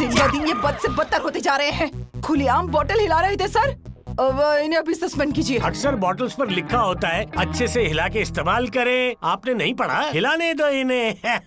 दिन ब दिन ये बद से बदतर होते जा रहे हैं। खुलेआम बोतल हिला रहे थे सर। अब इन्हें अभी सस्पेंड कीजिए। अक्सर बॉटल्स पर लिखा होता है अच्छे से हिला के इस्तेमाल करें। आपने नहीं पढ़ा? हिलाने दो इन्हें।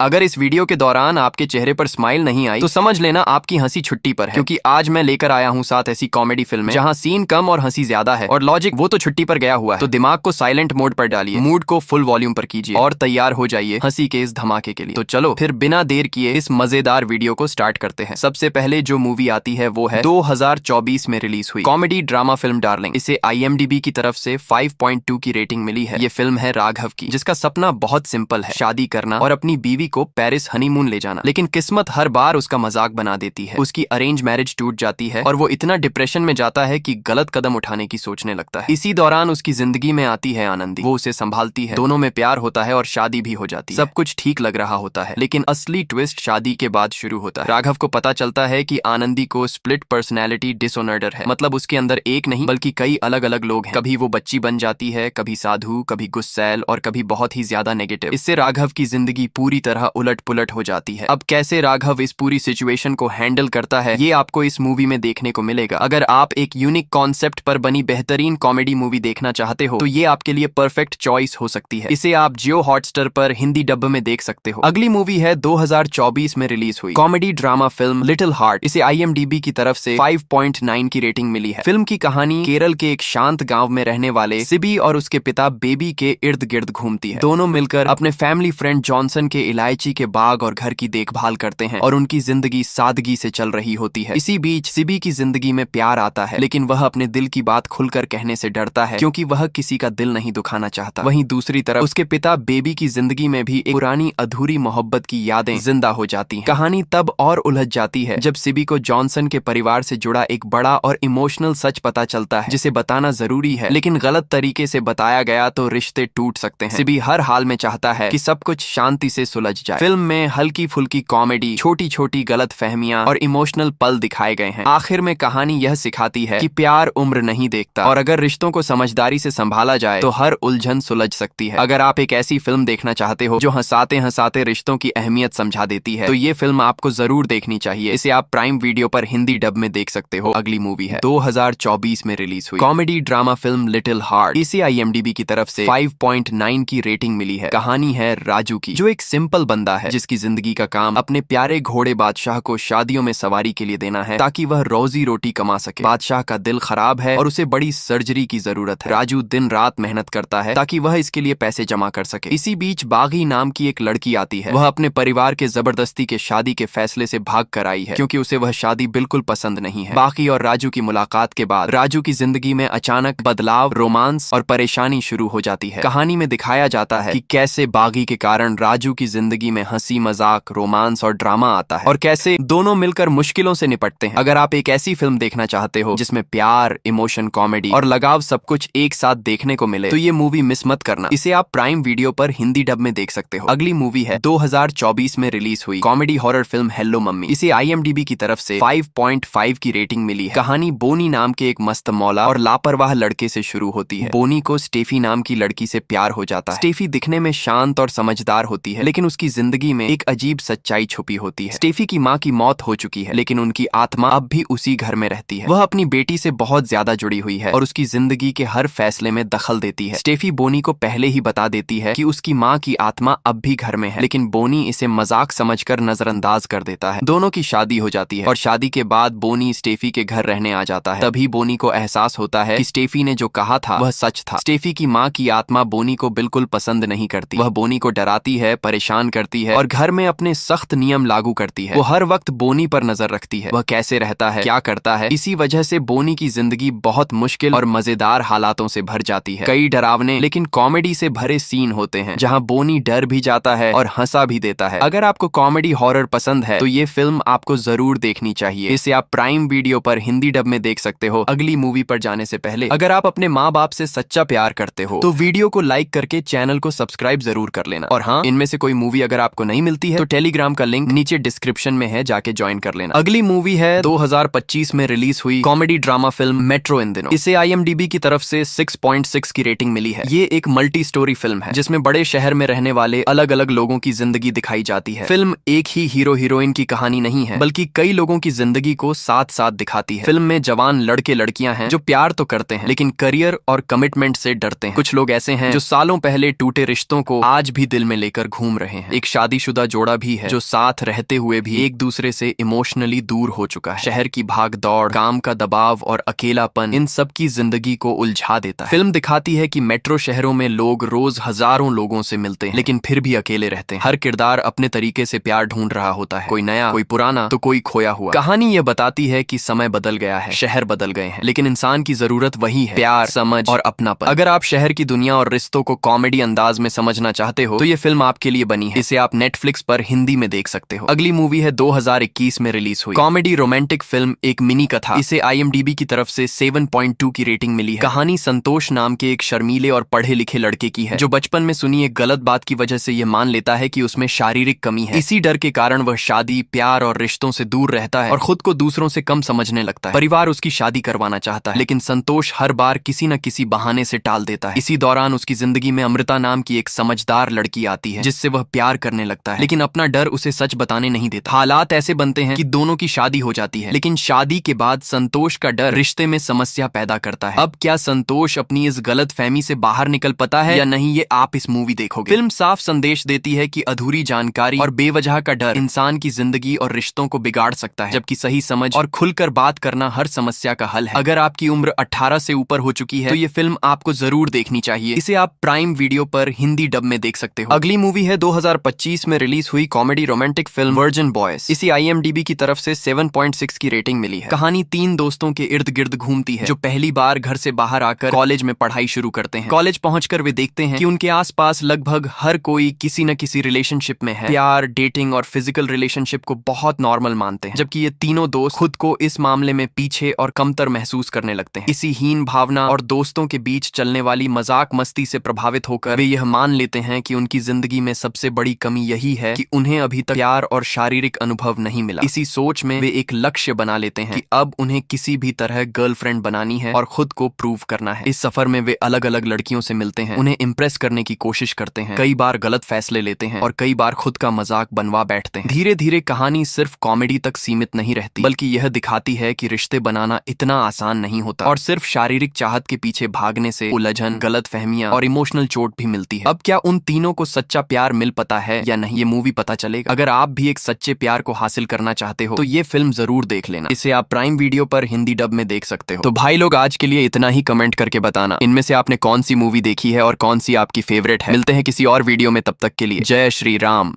अगर इस वीडियो के दौरान आपके चेहरे पर स्माइल नहीं आई तो समझ लेना आपकी हंसी छुट्टी पर है, क्योंकि आज मैं लेकर आया हूँ 7 ऐसी कॉमेडी फिल्में जहाँ सीन कम और हंसी ज्यादा है और लॉजिक वो तो छुट्टी पर गया हुआ है। तो दिमाग को साइलेंट मोड पर डालिए, मूड को फुल वॉल्यूम पर कीजिए और तैयार हो जाइए हंसी के इस धमाके के लिए। तो चलो फिर बिना देर किए इस मजेदार वीडियो को स्टार्ट करते हैं। सबसे पहले जो मूवी आती है वो है 2024 में रिलीज हुई कॉमेडी ड्रामा फिल्म डार्लिंग। इसे IMDb की तरफ से 5.2 की रेटिंग मिली है। ये फिल्म है राघव की, जिसका सपना बहुत सिंपल है, शादी करना और अपनी बीवी को पेरिस हनीमून ले जाना। लेकिन किस्मत हर बार उसका मजाक बना देती है। उसकी अरेंज मैरिज टूट जाती है और वो इतना डिप्रेशन में जाता है कि गलत कदम उठाने की सोचने लगता है। इसी दौरान उसकी जिंदगी में आती है आनंदी। वो उसे संभालती है, दोनों में प्यार होता है और शादी भी हो जाती है। सब कुछ ठीक लग रहा होता है, लेकिन असली ट्विस्ट शादी के बाद शुरू होता है। राघव को पता चलता है कि आनंदी को स्प्लिट पर्सनैलिटी डिसऑर्डर है, मतलब उसके अंदर एक नहीं बल्कि कई अलग अलग लोग हैं। कभी वो बच्ची बन जाती है, कभी साधु, कभी गुस्सैल और कभी बहुत ही ज्यादा नेगेटिव। इससे राघव की जिंदगी पूरी तरह उलट पुलट हो जाती है। अब कैसे राघव इस पूरी सिचुएशन को हैंडल करता है ये आपको इस मूवी में देखने को मिलेगा। अगर आप एक यूनिक कॉन्सेप्ट पर बनी बेहतरीन कॉमेडी मूवी देखना चाहते हो तो ये आपके लिए परफेक्ट चॉइस हो सकती है। इसे आप जियो हॉटस्टार पर हिंदी डब में देख सकते हो। अगली मूवी है 2024 में रिलीज हुई comedy drama film little heart. इसे IMDb की तरफ से 5.9 की रेटिंग मिली है। फिल्म की कहानी केरल के एक शांत गांव में रहने वाले सिबी और उसके पिता बेबी के इर्द गिर्द घूमती है। दोनों मिलकर अपने फैमिली फ्रेंड जॉनसन के इलायची के बाग और घर की देखभाल करते हैं और उनकी जिंदगी सादगी से चल रही होती है। इसी बीच सिबी की जिंदगी में प्यार आता है, लेकिन वह अपने दिल की बात खुलकर कहने से डरता है क्योंकि वह किसी का दिल नहीं दुखाना चाहता। वहीं दूसरी तरफ उसके पिता बेबी की जिंदगी में भी एक पुरानी अधूरी मोहब्बत की यादें जिंदा हो जाती हैं। कहानी तब और उलझ जाती है जब सिबी को जॉनसन के परिवार से जुड़ा एक बड़ा और इमोशनल सच पता चलता है, जिसे बताना जरूरी है, लेकिन गलत तरीके से बताया गया तो रिश्ते टूट सकते हैं। सिबी हर हाल में चाहता है कि सब कुछ शांति से सुलझ जाए। फिल्म में हल्की फुल्की कॉमेडी, छोटी छोटी गलत फहमियां और इमोशनल पल दिखाए गए हैं। आखिर में कहानी यह सिखाती है कि प्यार उम्र नहीं देखता और अगर रिश्तों को समझदारी से संभाला जाए तो हर उलझन सुलझ सकती है। अगर आप एक ऐसी फिल्म देखना चाहते हो जो हंसाते हंसाते रिश्तों की अहमियत समझा देती है तो ये फिल्म आपको जरूर देखनी चाहिए। इसे आप प्राइम वीडियो पर हिंदी डब में देख सकते हो। अगली मूवी है 2024 में रिलीज हुई comedy drama film little heart. इसे IMDb की तरफ से 5.9 की रेटिंग मिली है। कहानी है राजू की, जो एक सिंपल बंदा है जिसकी जिंदगी का काम अपने प्यारे घोड़े बादशाह को शादियों में सवारी के लिए देना है ताकि वह रोजी रोटी कमा सके। बादशाह का दिल खराब है और उसे बड़ी सर्जरी की जरूरत है। राजू दिन रात मेहनत करता है ताकि वह इसके लिए पैसे जमा कर सके। इसी बीच बागी नाम की एक लड़की आती है। वह अपने परिवार के जबरदस्ती के शादी के फैसले से भाग कर आई है क्योंकि उसे वह शादी बिल्कुल पसंद नहीं है। बागी और राजू की मुलाकात के बाद राजू की जिंदगी में अचानक बदलाव, रोमांस और परेशानी शुरू हो जाती है। कहानी में दिखाया जाता है कि कैसे बागी के कारण राजू की जिंदगी में हंसी मजाक, रोमांस और ड्रामा आता है और कैसे दोनों मिलकर मुश्किलों से निपटते हैं। अगर आप एक ऐसी फिल्म देखना चाहते हो जिसमें प्यार, इमोशन, कॉमेडी और लगाव सब कुछ एक साथ देखने को मिले तो ये मूवी मिस मत करना। इसे आप प्राइम वीडियो पर हिंदी डब में देख सकते हो। अगली मूवी है 2024 में रिलीज हुई comedy horror film hello mummy. इसे IMDb की तरफ से 5.5 की रेटिंग मिली है। कहानी बोनी नाम के एक मस्त मौला और लापरवाह लड़के से शुरू होती है। बोनी को स्टेफी नाम की लड़की से प्यार हो जाता है। स्टेफी दिखने में शांत और समझदार होती है, लेकिन उसकी जिंदगी में एक अजीब सच्चाई छुपी होती है। स्टेफी की माँ की मौत हो चुकी है, लेकिन उनकी आत्मा अब भी उसी घर में रहती है। वह अपनी बेटी से बहुत ज्यादा जुड़ी हुई है और उसकी जिंदगी के हर फैसले में दखल देती है। स्टेफी बोनी को पहले ही बता देती है कि उसकी माँ की आत्मा अब भी घर में है, लेकिन बोनी इसे मजाक समझकर नजरअंदाज कर देता है। दोनों की शादी हो जाती है और शादी के बाद बोनी स्टेफी के घर रहने आ जाता है। तभी बोनी को एहसास होता है कि स्टेफी ने जो कहा था वह सच था। स्टेफी की माँ की आत्मा बोनी को बिल्कुल पसंद नहीं करती। वह बोनी को डराती है, परेशान करती है और घर में अपने सख्त नियम लागू करती है। वो हर वक्त बोनी पर नजर रखती है, वह कैसे रहता है, क्या करता है। इसी वजह से बोनी की जिंदगी बहुत मुश्किल और मजेदार हालातों से भर जाती है। कई डरावने लेकिन कॉमेडी से भरे सीन होते हैं जहाँ बोनी डर भी जाता है और हंसा भी देता है। अगर आपको कॉमेडी हॉरर पसंद है तो ये फिल्म आपको जरूर देखनी चाहिए। इसे आप प्राइम वीडियो पर हिंदी डब में में देख सकते हो अगली मूवी पर जाने से पहले। अगर आप अपने माँ बाप से सच्चा प्यार करते हो तो वीडियो को लाइक करके चैनल को सब्सक्राइब जरूर कर लेना। और हाँ, इनमें से कोई मूवी अगर आपको नहीं मिलती है तो टेलीग्राम का लिंक नीचे डिस्क्रिप्शन में है, जाके ज्वाइन कर लेना। अगली मूवी है 2025 में रिलीज हुई कॉमेडी ड्रामा फिल्म मेट्रो इन दिनों। इसे IMDb की तरफ से 6.6 की रेटिंग मिली है। ये एक मल्टी स्टोरी फिल्म है जिसमें बड़े शहर में रहने वाले अलग अलग लोगों की जिंदगी दिखाई जाती है। फिल्म एक ही हीरो हीरोइन की कहानी नहीं है बल्कि कई लोगों की जिंदगी को साथ साथ दिखाती है। फिल्म में जवान लड़के लड़कियां हैं जो प्यार तो करते हैं लेकिन करियर और कमिटमेंट से डरते हैं। कुछ लोग ऐसे हैं जो सालों पहले टूटे रिश्तों को आज भी दिल में लेकर घूम रहे हैं। एक शादीशुदा जोड़ा भी है जो साथ रहते हुए भी एक दूसरे से इमोशनली दूर हो चुका है। शहर की भाग दौड़, काम का दबाव और अकेलापन इन सब की जिंदगी को उलझा देता है। फिल्म दिखाती है कि मेट्रो शहरों में लोग रोज हजारों लोगों से मिलते हैं लेकिन फिर भी अकेले रहते हैं। हर किरदार अपने तरीके से प्यार ढूंढ रहा होता है, कोई नया, कोई पुराना, तो कोई खोया हुआ। कहानी ये बताती है कि समय बदल गया है, शहर बदल गए हैं, लेकिन इंसान की जरूरत वही है, प्यार, समझ और अपनापन। अगर आप शहर की दुनिया और रिश्तों को कॉमेडी अंदाज में समझना चाहते हो तो ये फिल्म आपके लिए बनी है। इसे आप नेटफ्लिक्स पर हिंदी में देख सकते हो। अगली मूवी है 2021 में रिलीज हुई कॉमेडी रोमांटिक फिल्म एक मिनी कथा। इसे IMDb की तरफ से 7.2 की रेटिंग मिली है। कहानी संतोष नाम के एक शर्मीले और पढ़े लिखे लड़के की है जो बचपन में सुनी एक गलत बात की वजह से यह मान लेता है कि उसमें शारीरिक कमी है। इसी डर के कारण वह शादी, प्यार और रिश्तों से दूर रहता है और खुद को दूसरों से कम समझने लगता है। परिवार उसकी शादी करवाना चाहता है लेकिन संतोष हर बार किसी न किसी बहाने से टाल देता है। इसी दौरान उसकी जिंदगी में अमृता नाम की एक समझदार लड़की आती है जिससे वह प्यार करने लगता है लेकिन अपना डर उसे सच बताने नहीं देता। हालात ऐसे बनते हैं कि दोनों की शादी हो जाती है लेकिन शादी के बाद संतोष का डर रिश्ते में समस्या पैदा करता है। अब क्या संतोष अपनी इस गलत फहमी से बाहर निकल पाता है या नहीं, ये आप इस मूवी देखोगे। फिल्म साफ संदेश देती है कि अधूरी जानकारी और बेवजह का डर इंसान की जिंदगी और रिश्तों को बिगाड़ सकता है, जबकि सही समझ और खुलकर बात करना हर समस्या का हल है। अगर आपकी उम्र 18 से ऊपर हो चुकी है तो ये फिल्म आपको जरूर देखनी चाहिए। इसे आप प्राइम वीडियो पर हिंदी डब में देख सकते हो। अगली मूवी है 2025 में रिलीज हुई comedy romantic film virgin boys. इसे IMDb की तरफ से 7.6 की रेटिंग मिली है। कहानी 3 दोस्तों के इर्द गिर्द घूमती है जो पहली बार घर से बाहर आकर कॉलेज में पढ़ाई शुरू करते हैं। कॉलेज पहुंचकर वे देखते हैं कि उनके आसपास लगभग हर कोई किसी न किसी रिलेशनशिप में है। प्यार, डेटिंग और फिजिकल रिलेशनशिप को बहुत नॉर्मल मानते हैं, जबकि ये तीनों दोस्त खुद को इस मामले में पीछे और कमतर महसूस करने लगते हैं। इसी हीन भावना और दोस्तों के बीच चलने वाली मजाक मस्ती से प्रभावित होकर वे यह मान लेते हैं कि उनकी जिंदगी में सबसे बड़ी कमी यही है कि उन्हें अभी तक प्यार और शारीरिक अनुभव नहीं मिला। इसी सोच में वे एक लक्ष्य बना लेते हैं कि अब उन्हें किसी भी तरह गर्लफ्रेंड बनानी है और खुद को प्रूव करना है। इस सफर में वे अलग अलग लड़कियों से मिलते हैं, उन्हें इम्प्रेस करने की कोशिश करते हैं, कई बार गलत फैसले लेते हैं और कई बार खुद का मजाक बनवा बैठते हैं। धीरे धीरे कहानी सिर्फ कॉमेडी तक सीमित नहीं रहती बल्कि यह दिखाती है कि रिश्ते बनाना इतना आसान नहीं होता और सिर्फ शारीरिक चाहत के पीछे भागने से उलझन, गलत फहमियां और इमोशनल चोट भी मिलती है। अब क्या उन तीनों को सच्चा प्यार मिल पाता है या नहीं, ये मूवी पता चलेगा। अगर आप भी एक सच्चे प्यार को हासिल करना चाहते हो तो ये फिल्म जरूर देख लेना। इसे आप प्राइम वीडियो पर हिंदी डब में देख सकते हो। तो भाई लोग, आज के लिए इतना ही। कमेंट करके बताना इनमें से आपने कौन सी मूवी देखी है और कौन सी आपकी फेवरेट है। मिलते हैं किसी और वीडियो में, तब तक के लिए जय श्री राम।